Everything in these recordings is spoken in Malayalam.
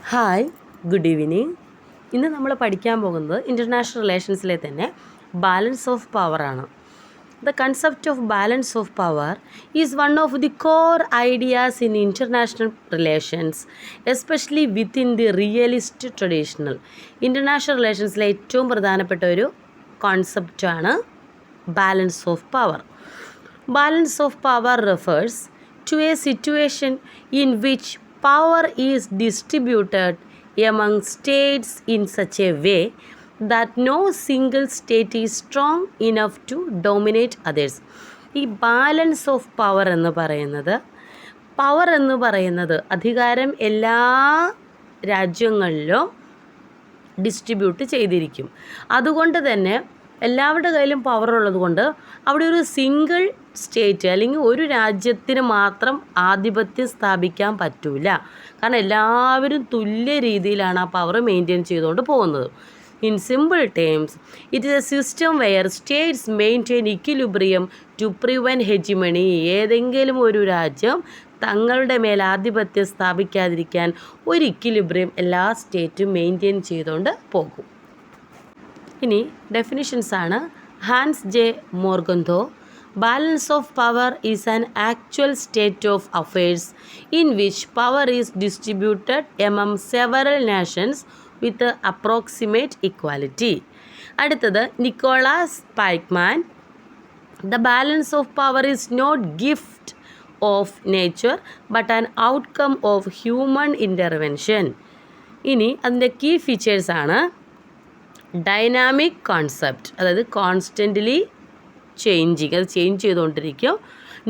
Hi, good evening. ഇന്ന് നമ്മൾ പഠിക്കാൻ പോകുന്നത് ഇൻ്റർനാഷണൽ റിലേഷൻസിലെ തന്നെ ബാലൻസ് ഓഫ് പവർ ആണ്. The concept of balance of power is one of the core ideas in international relations, especially within the realist traditional. International റിലേഷൻസിലെ ഏറ്റവും പ്രധാനപ്പെട്ട ഒരു കോൺസെപ്റ്റാണ് balance of power. Balance of power refers to a situation in which power is distributed among states in such a way that no single state is strong enough to dominate others. ഈ ബാലൻസ് ഓഫ് പവർ എന്ന് പറയുന്നത് അധികാരം എല്ലാ രാജ്യങ്ങളിലും ഡിസ്ട്രിബ്യൂട്ട് ചെയ്തിരിക്കും. അതുകൊണ്ട് തന്നെ എല്ലാവരുടെ കയ്യിലും പവർ ഉള്ളത് കൊണ്ട് അവിടെ ഒരു സിംഗിൾ സ്റ്റേറ്റ് അല്ലെങ്കിൽ ഒരു രാജ്യത്തിന് മാത്രം ആധിപത്യം സ്ഥാപിക്കാൻ പറ്റില്ല. കാരണം എല്ലാവരും തുല്യ രീതിയിലാണ് ആ പവർ മെയിൻറ്റെയിൻ ചെയ്തുകൊണ്ട് പോകുന്നത്. In simple terms, it is a system where states maintain equilibrium to prevent hegemony. ഏതെങ്കിലും ഒരു രാജ്യം തങ്ങളുടെ മേൽ ആധിപത്യം സ്ഥാപിക്കാതിരിക്കാൻ ഒരു ഇക്വിലിബ്രിയം എല്ലാ സ്റ്റേറ്റും മെയിൻറ്റെയിൻ ചെയ്തുകൊണ്ട് പോകും. ഇനി ഡെഫിനിഷൻസ് ആണ്. Hans J Morgenthau, balance of power is an actual state of affairs in which power is distributed among several nations with approximate equality. അടുത്തത് Nicholas Spykman, the balance of power is not gift of nature but an outcome of human intervention. ഇനി അതിൻ്റെ കീ ഫീച്ചേഴ്സ് ആണ് ഡൈനാമിക് കോൺസെപ്റ്റ്, അതായത് കോൺസ്റ്റൻ്റ്ലി ചേഞ്ചിങ്, അത് ചേഞ്ച് ചെയ്തുകൊണ്ടിരിക്കും.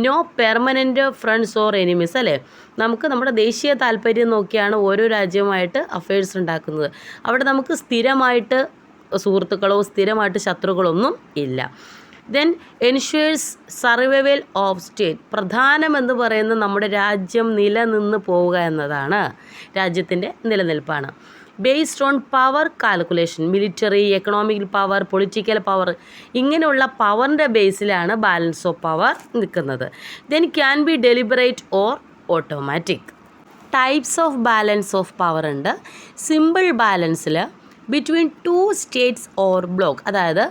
No permanent friends or enemies, അല്ലേ? നമുക്ക് നമ്മുടെ ദേശീയ താല്പര്യം നോക്കിയാണ് ഓരോ രാജ്യവുമായിട്ട് അഫയേഴ്സ് ഉണ്ടാക്കുന്നത്. അവിടെ നമുക്ക് സ്ഥിരമായിട്ട് സുഹൃത്തുക്കളോ സ്ഥിരമായിട്ട് ശത്രുക്കളൊന്നും ഇല്ല. Then ensures survival of state. പ്രധാനമെന്ന് പറയുന്നത് നമ്മുടെ രാജ്യം നിലനിന്ന് പോവുക എന്നതാണ്, രാജ്യത്തിൻ്റെ നിലനിൽപ്പാണ്. Based on power calculation, military, economical power, political power, ഇങ്ങനെയുള്ള പവറിൻ്റെ ബേസിലാണ് ബാലൻസ് ഓഫ് പവർ നിൽക്കുന്നത്. Then can be deliberate or automatic. Types of balance of power ഉണ്ട്. സിമ്പിൾ ബാലൻസിൽ between two states or block, അതായത്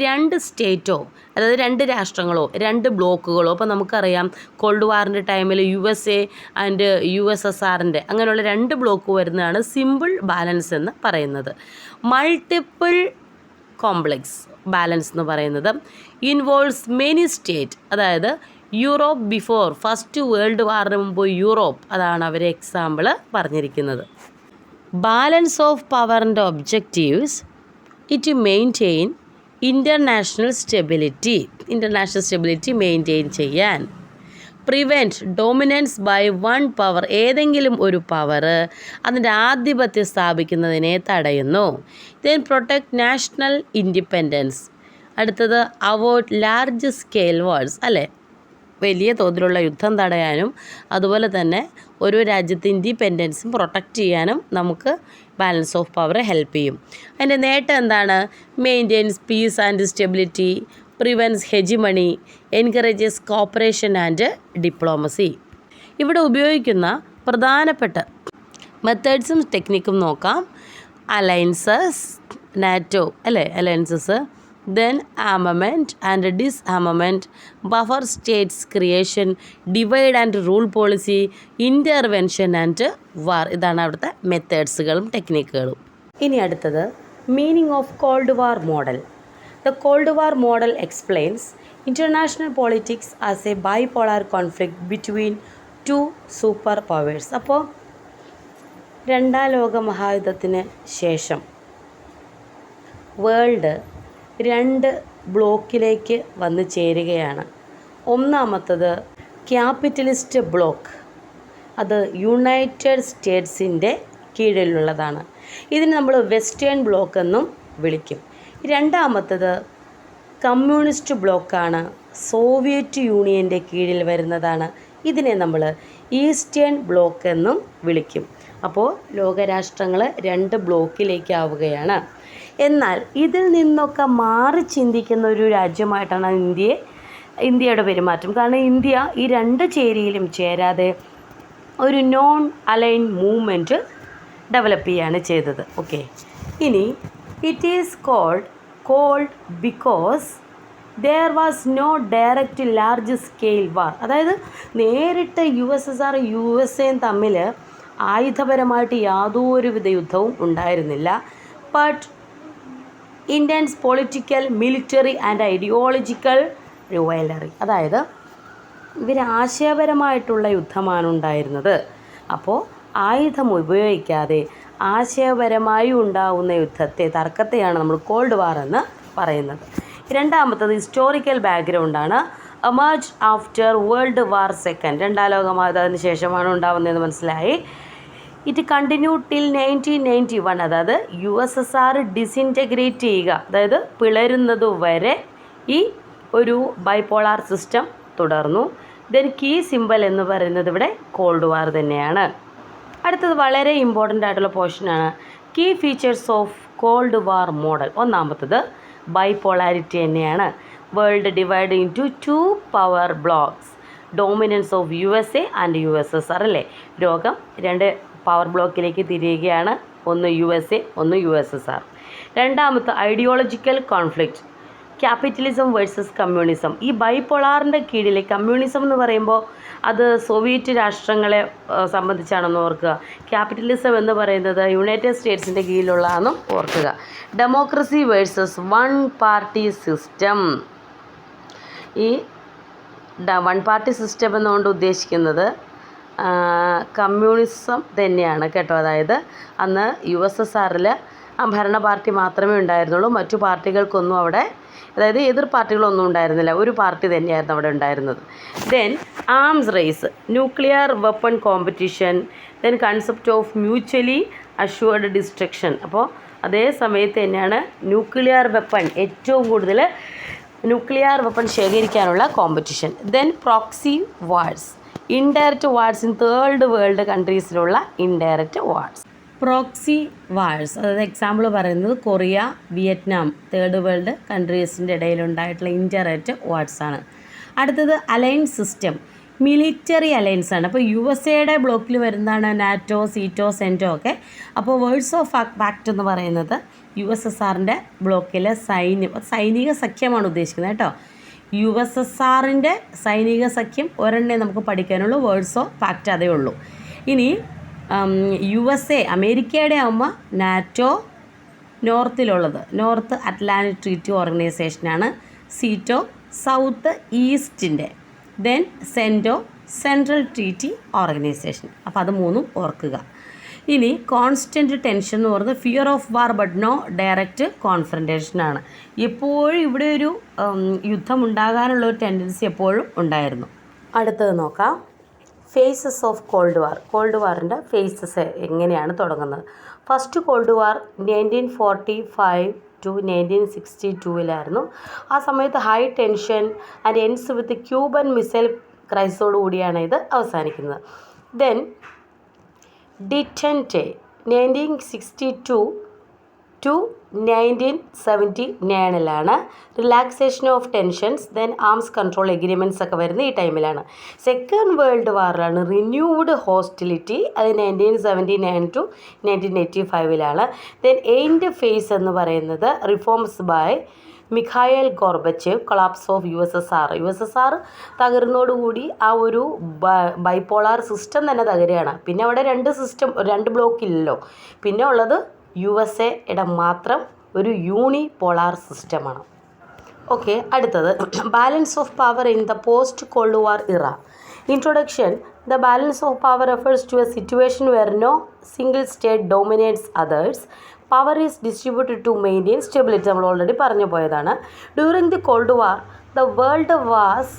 രണ്ട് സ്റ്റേറ്റോ അതായത് രണ്ട് രാഷ്ട്രങ്ങളോ രണ്ട് ബ്ലോക്കുകളോ. അപ്പോൾ നമുക്കറിയാം കോൾഡ് വാറിൻ്റെ ടൈമിൽ USA ആൻഡ് USSRൻ്റെ അങ്ങനെയുള്ള രണ്ട് ബ്ലോക്ക് വരുന്നതാണ് സിമ്പിൾ ബാലൻസ് എന്ന് പറയുന്നത്. മൾട്ടിപ്പിൾ കോംപ്ലക്സ് ബാലൻസ് എന്ന് പറയുന്നത് ഇൻവോൾവ്സ് മെനി സ്റ്റേറ്റ്, അതായത് യൂറോപ്പ് ബിഫോർ ഫസ്റ്റ് വേൾഡ് വാറിന് മുമ്പ് യൂറോപ്പ്, അതാണ് അവർ എക്സാമ്പിൾ പറഞ്ഞിരിക്കുന്നത്. ബാലൻസ് ഓഫ് പവറിൻ്റെ objectives it maintain international stability maintain ചെയ്യാൻ. Prevent dominance by one power, ഏതെങ്കിലും ഒരു പവർ അതിൻ്റെ ആധിപത്യം സ്ഥാപിക്കുന്നതിനെ തടയുന്നു. Then protect national independence. അടുത്തത് അവോയ്ഡ് ലാർജ് സ്കെയിൽ വാർസ്, അല്ലേ? വലിയ തോതിലുള്ള യുദ്ധം തടയാനും അതുപോലെ തന്നെ ഓരോ രാജ്യത്തെ ഇൻഡിപെൻഡൻസും പ്രൊട്ടക്റ്റ് ചെയ്യാനും നമുക്ക് ബാലൻസ് ഓഫ് പവർ ഹെൽപ്പ് ചെയ്യും. അതിൻ്റെ നേട്ടം എന്താണ്? Maintains peace and stability, prevents hegemony, encourages cooperation and diplomacy. ഇവിടെ ഉപയോഗിക്കുന്ന പ്രധാനപ്പെട്ട മെത്തേഡ്സും ടെക്നിക്കും നോക്കാം. അലയൻസസ്, നാറ്റോ, അല്ലേ? Alliances. Then armament and disarmament, buffer states creation, divide and rule policy, intervention and war. ഇതാണ് അവിടുത്തെ മെത്തേഡ്സുകളും ടെക്നിക്കുകളും. ഇനി അടുത്തത് meaning of called war model. The Cold war model explains international politics as a bipolar conflict between two super powers. അപ്പോൾ രണ്ടാം ലോക മഹായുദ്ധത്തിന് ശേഷം വേൾഡ് രണ്ട് ബ്ലോക്കിലേക്ക് വന്നു ചേരുകയാണ്. ഒന്നാമത്തത് ക്യാപിറ്റലിസ്റ്റ് ബ്ലോക്ക്, അത് യുണൈറ്റഡ് സ്റ്റേറ്റ്സിൻ്റെ കീഴിലുള്ളതാണ്. ഇതിന് നമ്മൾ വെസ്റ്റേൺ ബ്ലോക്ക് എന്നും വിളിക്കും. രണ്ടാമത്തത് കമ്മ്യൂണിസ്റ്റ് ബ്ലോക്കാണ്, സോവിയറ്റ് യൂണിയൻ്റെ കീഴിൽ വരുന്നതാണ്. ഇതിനെ നമ്മൾ ഈസ്റ്റേൺ ബ്ലോക്ക് എന്നും വിളിക്കും. അപ്പോൾ ലോകരാഷ്ട്രങ്ങൾ രണ്ട് ബ്ലോക്കിലേക്കാവുകയാണ്. എന്നാൽ ഇതിൽ നിന്നൊക്കെ മാറി ചിന്തിക്കുന്ന ഒരു രാജ്യമായിട്ടാണ് ഇന്ത്യയുടെ പെരുമാറ്റം. കാരണം ഇന്ത്യ ഈ രണ്ട് ചേരിയിലും ചേരാതെ ഒരു നോൺ അലൈൻ മൂവ്മെൻറ്റ് ഡെവലപ്പ് ചെയ്യുകയാണ് ചെയ്തത്. ഓക്കെ, ഇനി it is called because there was no direct large scale war. അതായത് നേരിട്ട് USSR USA തമ്മിൽ ആയുധപരമായിട്ട് യാതൊരുവിധ യുദ്ധവും ഉണ്ടായിരുന്നില്ല. But intense political, military and ideological rivalry, അതായത് ഇവർ ആശയപരമായിട്ടുള്ള യുദ്ധമാണ് ഉണ്ടായിരുന്നത്. അപ്പോൾ ആയുധം ഉപയോഗിക്കാതെ ആശയപരമായി ഉണ്ടാകുന്ന യുദ്ധത്തെ, തർക്കത്തെയാണ് നമ്മൾ കോൾഡ് വാർ എന്ന് പറയുന്നത്. രണ്ടാമത്തത് ഹിസ്റ്റോറിക്കൽ ബാക്ക്ഗ്രൗണ്ടാണ്. Emerge after World War II, രണ്ടാം ലോകമഹായുദ്ധത്തിന് ശേഷമാണ് ഉണ്ടാകുന്നതെന്ന് മനസ്സിലായി. ഇറ്റ് കണ്ടിന്യൂ ടിൽ 1991, അതായത് USSR ഡിസിൻറ്റഗ്രേറ്റ് ചെയ്യുക, അതായത് പിളരുന്നത് വരെ ഈ ഒരു ബൈപോളാർ സിസ്റ്റം തുടർന്നു. ദെൻ കീ സിമ്പൽ എന്ന് പറയുന്നത് ഇവിടെ കോൾഡ് വാർ തന്നെയാണ്. അടുത്തത് വളരെ ഇമ്പോർട്ടൻ്റ് ആയിട്ടുള്ള പോർഷനാണ് key features of called war model. ഒന്നാമത്തത് ബൈപോളാരിറ്റി തന്നെയാണ്. World divide into 2 power blocs, dominance of USA and USSR അല്ലേ. ലോകം 2 പവർ ബ്ലോക്കിലേക്ക് തിരിയുകയാണ്, ഒന്ന് USA, ഒന്ന് USSR. രണ്ടാമത്തെ ideological conflict, capitalism versus communism. ഈ ബൈപോളാറിൻ്റെ കീഴിൽ കമ്മ്യൂണിസം എന്ന് പറയുമ്പോൾ അത് സോവിയറ്റ് രാഷ്ട്രങ്ങളെ സംബന്ധിച്ചാണെന്ന് ഓർക്കുക. ക്യാപിറ്റലിസം എന്ന് പറയുന്നത് യുണൈറ്റഡ് സ്റ്റേറ്റ്സിൻ്റെ കീഴിലുള്ളതാണെന്നും ഓർക്കുക. Democracy versus one party system. ഈ വൺ പാർട്ടി സിസ്റ്റം എന്നുകൊണ്ട് ഉദ്ദേശിക്കുന്നത് കമ്മ്യൂണിസം തന്നെയാണ് കേട്ടോ. അതായത് അന്ന് USSRൽ ഭരണ പാർട്ടി മാത്രമേ ഉണ്ടായിരുന്നുള്ളൂ, മറ്റു പാർട്ടികൾക്കൊന്നും അവിടെ, അതായത് എതിർ പാർട്ടികളൊന്നും ഉണ്ടായിരുന്നില്ല, ഒരു പാർട്ടി തന്നെയായിരുന്നു അവിടെ ഉണ്ടായിരുന്നത്. Then arms race, nuclear weapon competition, then concept of mutually assured destruction. അപ്പോൾ അതേ സമയത്ത് തന്നെയാണ് ന്യൂക്ലിയർ വെപ്പൺ, ഏറ്റവും കൂടുതൽ ന്യൂക്ലിയർ വെപ്പൺ ശേഖരിക്കാനുള്ള competition. Then proxy wars, indirect wars in third world കൺട്രീസിലുള്ള ഇൻഡയറക്റ്റ് വാർസ്. പ്രോക്സി വാഴ്സ്, അതായത് എക്സാമ്പിൾ പറയുന്നത് കൊറിയ, വിയറ്റ്നാം, തേർഡ് വേൾഡ് കൺട്രീസിൻ്റെ ഇടയിലുണ്ടായിട്ടുള്ള ഇൻഡയറക്റ്റ് വാഴ്സാണ്. അടുത്തത് അലയൻസ് സിസ്റ്റം, മിലിറ്ററി അലയൻസ് ആണ്. അപ്പോൾ USA ബ്ലോക്കിൽ വരുന്നതാണ് നാറ്റോ, സീറ്റോ, സെൻറ്റോ ഒക്കെ. അപ്പോൾ വേർഡ്സ് ഓഫ് പാക്ട് എന്ന് പറയുന്നത് USSRൻ്റെ ബ്ലോക്കിലെ സൈനിക സഖ്യമാണ് ഉദ്ദേശിക്കുന്നത് കേട്ടോ. USSRൻ്റെ സൈനിക സഖ്യം ഒരെണ്ണേ നമുക്ക് പഠിക്കാനുള്ളൂ, വേർഡ്സ് ഓഫ് പാക്ട് അതേ ഉള്ളൂ. ഇനി USA അമേരിക്കയുടെ ആകുമ്പോൾ നാറ്റോ, നോർത്തിലുള്ളത് നോർത്ത് അറ്റ്ലാന്റിക് ട്രീറ്റി ഓർഗനൈസേഷനാണ്. സീറ്റോ സൗത്ത് ഈസ്റ്റിൻ്റെ, then CENTO Central Treaty Organization. അപ്പോൾ അത് മൂന്നും ഓർക്കുക. ഇനി കോൺസ്റ്റൻറ്റ് ടെൻഷൻ എന്ന് പറയുന്നത് fear of war but no direct കോൺഫ്രണ്ടേഷനാണ്. എപ്പോഴും ഇവിടെ ഒരു യുദ്ധം ഉണ്ടാകാനുള്ള ഒരു ടെൻഡൻസി എപ്പോഴും ഉണ്ടായിരുന്നു. അടുത്തത് നോക്കാം, phases of called War. Cold വാറിൻ്റെ ഫേസസ് എങ്ങനെയാണ് തുടങ്ങുന്നത്? ഫസ്റ്റ് കോൾഡ് വാർ 1945 to 1962 ആ സമയത്ത് high tension and ends with Cuban missile ക്രൈസിസോട് കൂടിയാണ് ഇത് അവസാനിക്കുന്നത്. Then detente 1962 to 1979 relaxation of tensions, then arms control agreements ഒക്കെ വരുന്നത് ഈ ടൈമിലാണ്. സെക്കൻഡ് വേൾഡ് വാറിലാണ് റിന്യൂഡ് ഹോസ്റ്റിലിറ്റി, അത് 1979 to 1985. ദെൻ എൻഡ് ഫേസ് എന്ന് പറയുന്നത് reforms by Mikhail Gorbachev, collapse of USSR തകരുന്നതോടുകൂടി ആ ഒരു ബൈപോളാർ സിസ്റ്റം തന്നെ തകരുകയാണ്. പിന്നെ അവിടെ രണ്ട് ബ്ലോക്കില്ലല്ലോ, പിന്നെ ഉള്ളത് USA മാത്രം ഒരു യൂണിപോളാർ സിസ്റ്റമാണ്. ഓക്കെ, അടുത്തത് balance of power in the post Cold War era. Introduction, the balance of power refers to a situation where no single state dominates others. Power is distributed to maintain stability, നമ്മൾ ഓൾറെഡി പറഞ്ഞു പോയതാണ്. During the Cold War the world was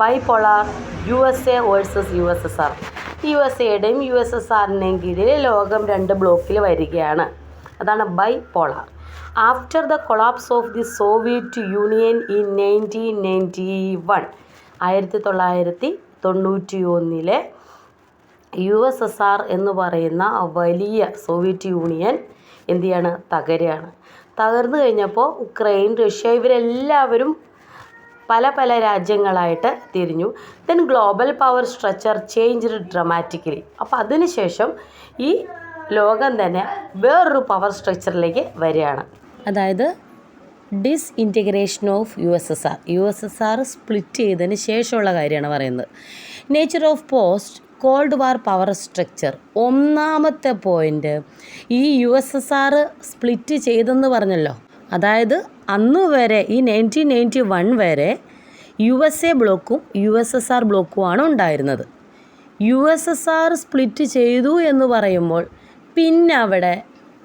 bipolar, USA versus USSR. USAയുടെയും USSRൻ്റെയും കീഴിൽ ലോകം 2 ബ്ലോക്കിൽ വരികയാണ്, അതാണ് bipolar. After the collapse of the Soviet Union in 1991, 1991 USSR എന്ന് പറയുന്ന വലിയ സോവിയറ്റ് യൂണിയൻ എന്ത് ചെയ്യാണ്? തകരുകയാണ്. തകർന്നു കഴിഞ്ഞപ്പോൾ ഉക്രൈൻ, റഷ്യ ഇവരെല്ലാവരും പല പല രാജ്യങ്ങളായിട്ട് തിരിഞ്ഞു. Then global power structure changed dramatically. അപ്പോൾ അതിനുശേഷം ഈ ലോകം തന്നെ വേറൊരു പവർ സ്ട്രക്ചറിലേക്ക് വരികയാണ്. അതായത് disintegration of U S S R split ചെയ്തതിന് ശേഷമുള്ള കാര്യമാണ് പറയുന്നത്. Nature of post Cold War power structure. ഒന്നാമത്തെ പോയിൻ്റ്, ഈ U S S R split ചെയ്തെന്ന് പറഞ്ഞല്ലോ. അതായത് അന്ന് വരെ ഈ 1991 വരെ യു എസ് എ ബ്ലോക്കും യു എസ് എസ് ആർ ബ്ലോക്കുമാണ് ഉണ്ടായിരുന്നത്. U S S R split ചെയ്തു എന്ന് പറയുമ്പോൾ പിന്നെ അവിടെ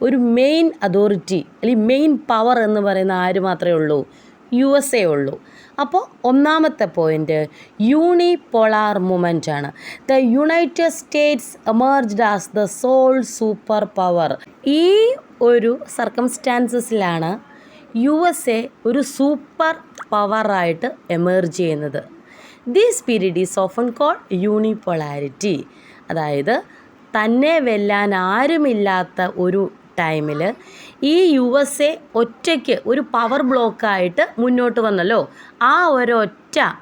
ഒരു മെയിൻ അതോറിറ്റി അല്ലെങ്കിൽ മെയിൻ പവർ എന്ന് പറയുന്ന ആര് മാത്രമേ ഉള്ളൂ? യു എസ് എ ഉള്ളൂ. അപ്പോൾ ഒന്നാമത്തെ പോയിൻ്റ് യൂണിപോളാർ മൂവ്മെൻ്റ് ആണ്. The United States emerged as the sole super power. ഈ ഒരു സർക്കംസ്റ്റാൻസസിലാണ് യു എസ് എ ഒരു സൂപ്പർ പവറായിട്ട് എമർജ് ചെയ്യുന്നത്. This period is often called unipolarity. അതായത് തന്നെ വെല്ലാൻ ആരുമില്ലാത്ത ഒരു ടൈമിൽ ഈ യു എസ് എ ഒറ്റയ്ക്ക് ഒരു പവർ ബ്ലോക്കായിട്ട് മുന്നോട്ട് വന്നല്ലോ. ആ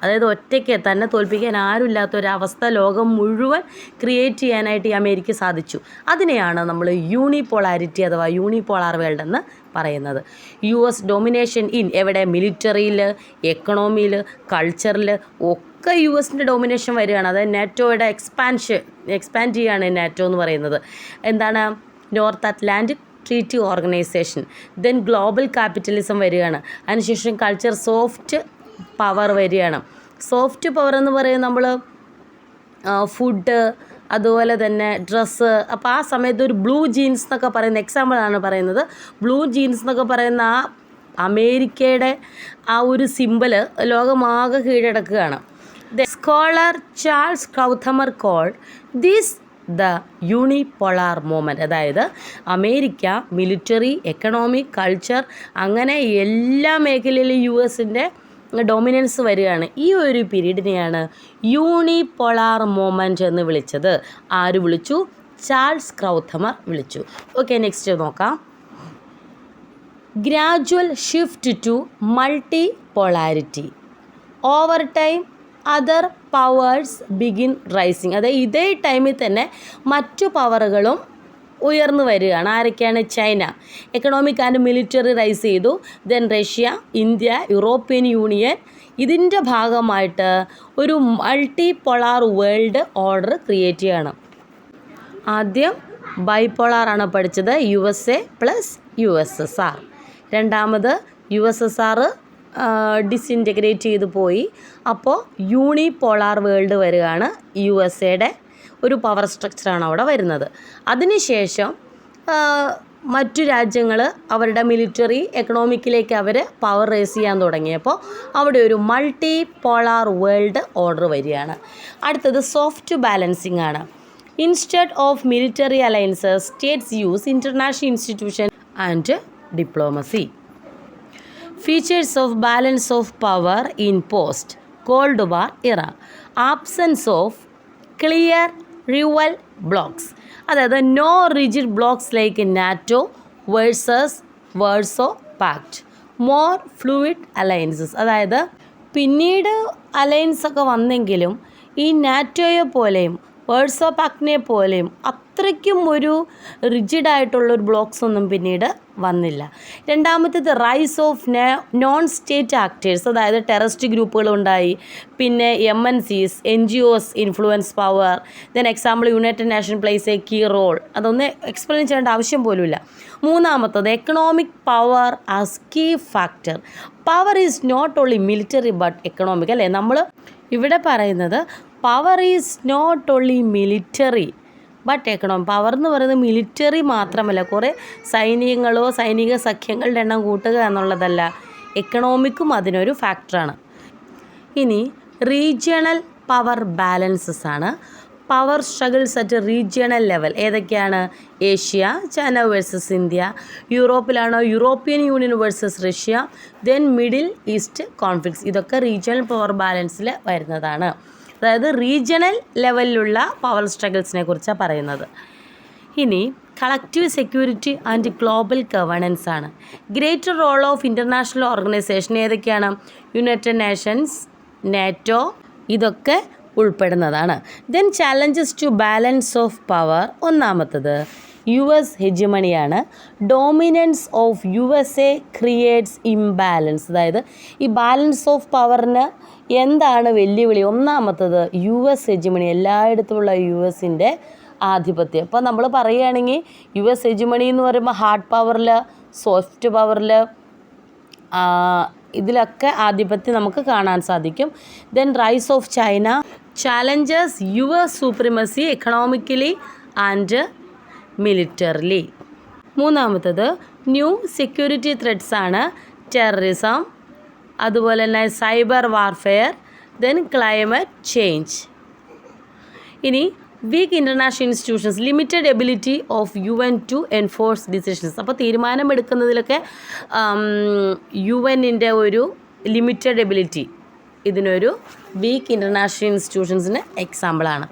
അതായത് ഒറ്റയ്ക്ക് തന്നെ തോൽപ്പിക്കാൻ ആരുമില്ലാത്ത ഒരവസ്ഥ ലോകം മുഴുവൻ ക്രിയേറ്റ് ചെയ്യാനായിട്ട് ഈ അമേരിക്ക സാധിച്ചു. അതിനെയാണ് നമ്മൾ യൂണിപോളാരിറ്റി അഥവാ യൂണിപോളാർ വേൾഡ് എന്ന് പറയുന്നത്. യു എസ് ഡൊമിനേഷൻ എവിടെ? മിലിറ്ററിയിൽ, എക്കണോമിയിൽ, കൾച്ചറിൽ ഒക്കെ യു എസിൻ്റെ ഡൊമിനേഷൻ വരികയാണ്. അതായത് നാറ്റോയുടെ എക്സ്പാൻഡ് ചെയ്യുകയാണ് നാറ്റോ എന്ന് പറയുന്നത്. എന്താണ്? North Atlantic treaty organisation. Then global capitalism വരികയാണ്. അതിനുശേഷം കൾച്ചർ സോഫ്റ്റ് പവർ വരികയാണ്. സോഫ്റ്റ് പവർ എന്ന് പറയുന്നത് നമ്മൾ ഫുഡ്, അതുപോലെ തന്നെ ഡ്രസ്സ്. അപ്പോൾ ആ സമയത്ത് ഒരു ബ്ലൂ ജീൻസ് എന്നൊക്കെ പറയുന്ന എക്സാമ്പിളാണ് പറയുന്നത്. ബ്ലൂ ജീൻസ് എന്നൊക്കെ പറയുന്ന ആ അമേരിക്കയുടെ ആ ഒരു സിമ്പല് ലോകമാകെ കീഴടക്കുകയാണ്. The scholar Charles Krauthammer called this the unipolar movement. അതായത് അമേരിക്ക മിലിറ്ററി, എക്കണോമിക്, കൾച്ചർ അങ്ങനെ എല്ലാ മേഖലയിലും യു എസിൻ്റെ ഡൊമിനൻസ് വരികയാണ്. ഈ ഒരു പീരീഡിനെയാണ് യൂണിപോളാർ മൂവ്മെൻറ്റ് എന്ന് വിളിച്ചത്. ആര് വിളിച്ചു? ചാൾസ് ക്രൗത്തമർ വിളിച്ചു. ഓക്കെ, നെക്സ്റ്റ് നോക്കാം. Gradual shift to multipolarity. Over time other powers begin rising. അതായത് ഇതേ ടൈമിൽ തന്നെ മറ്റു പവറുകളും ഉയർന്നു വരികയാണ്. ആരൊക്കെയാണ്? China economic and military rise ചെയ്തു. Then Russia, India, European Union. ഇതിൻ്റെ ഭാഗമായിട്ട് ഒരു multipolar world order create ചെയ്യണം. ആദ്യം ബൈപോളാറാണ് പഠിച്ചത്, U S A plus U S S R. രണ്ടാമത് U S S R disintegrate ചെയ്തു പോയി. അപ്പോൾ യൂണിപോളാർ വേൾഡ് വരികയാണ്. യു എസ് എയുടെ ഒരു പവർ സ്ട്രക്ചറാണ് അവിടെ വരുന്നത്. അതിനുശേഷം മറ്റു രാജ്യങ്ങൾ അവരുടെ മിലിറ്ററി, എക്കണോമിക്കിലേക്ക് അവർ പവർ റേസ് ചെയ്യാൻ തുടങ്ങിയപ്പോൾ അവിടെ ഒരു മൾട്ടി പോളാർ വേൾഡ് ഓർഡർ വരികയാണ്. അടുത്തത് സോഫ്റ്റ് ബാലൻസിങ് ആണ്. Instead of military alliances States use international institution and diplomacy. Features of balance of power in post-Cold War era. Absence of clear rival blocks. അതായത് no rigid blocks like NATO versus Warsaw pact. More fluid alliances. അതായത് പിന്നീട് അലയൻസ് ഒക്കെ വന്നെങ്കിലും ഈ നാറ്റോയെ പോലെയും വേഴ്സോ പാക്ടിനെ പോലെയും അത്രയ്ക്കും ഒരു റിജിഡായിട്ടുള്ളൊരു ബ്ലോക്സ് ഒന്നും പിന്നീട് വന്നില്ല. രണ്ടാമത്തേത് rise of non state actors. അതായത് ടെററിസ്റ്റ് ഗ്രൂപ്പുകൾ ഉണ്ടായി. പിന്നെ MNCs, NGOs influence power. Then example united nation plays a key role. അതൊന്ന് എക്സ്പ്ലെയിൻ ചെയ്യേണ്ട ആവശ്യം പോലുമില്ല. മൂന്നാമത്തത് economic power as key factor. Power is not only military but economic. അല്ലേ, നമ്മൾ ഇവിടെ പറയുന്നത് power is not only military but economic. Power എന്ന് പറയുന്നത് മിലിറ്ററി മാത്രമല്ല, കുറേ സൈനിക സഖ്യങ്ങളുടെ എണ്ണം കൂട്ടുക എന്നുള്ളതല്ല, എക്കണോമിക്കും അതിനൊരു ഫാക്ടറാണ്. ഇനി റീജിയണൽ പവർ ബാലൻസസ് ആണ്. Power struggles at regional level ഏതൊക്കെയാണ്? Asia, China versus India. യൂറോപ്പിലാണോ European Union versus Russia. Then Middle East conflicts. ഇതൊക്കെ റീജിയണൽ പവർ ബാലൻസിൽ വരുന്നതാണ്. അതായത് റീജിയണൽ ലെവലിലുള്ള പവർ സ്ട്രഗിൾസിനെ കുറിച്ചാണ് പറയുന്നത്. ഇനി collective security and global governance ആണ്. Greater role of international organisation ഏതൊക്കെയാണ്? യുണൈറ്റഡ് നേഷൻസ്, നാറ്റോ, ഇതൊക്കെ ഉൾപ്പെടുന്നതാണ്. Then challenges to balance of power. ഒന്നാമത്തത് US ഹെജിമണിയാണ്. Dominance of USA creates imbalance. അതായത് ഈ ബാലൻസ് ഓഫ് പവറിന് എന്താണ് വെല്ലുവിളി? ഒന്നാമത്തത് US ഹെജിമണി, എല്ലായിടത്തുമുള്ള USൻ്റെ ആധിപത്യം. അപ്പോൾ നമ്മൾ പറയുകയാണെങ്കിൽ US ഹെജിമണി എന്ന് പറയുമ്പോൾ ഹാർഡ് പവറിൽ, സോഫ്റ്റ് പവറിൽ, ഇതിലൊക്കെ ആധിപത്യം നമുക്ക് കാണാൻ സാധിക്കും. Then rise of China challenges US supremacy economically and militarily. മൂന്നാമത്തത് ന്യൂ സെക്യൂരിറ്റി ത്രെറ്റ്സ് ആണ്. ടെററിസം, അതുപോലെ തന്നെ cyber warfare, then climate change. ഇനി weak international institutions, limited ability of UN to enforce decisions. അപ്പോൾ തീരുമാനമെടുക്കുന്നതിലൊക്കെ UNൻ്റെ ഒരു ലിമിറ്റഡ് എബിലിറ്റി ഇതിനൊരു വീക്ക് ഇൻ്റർനാഷണൽ ഇൻസ്റ്റിറ്റ്യൂഷൻസിന് എക്സാമ്പിളാണ്.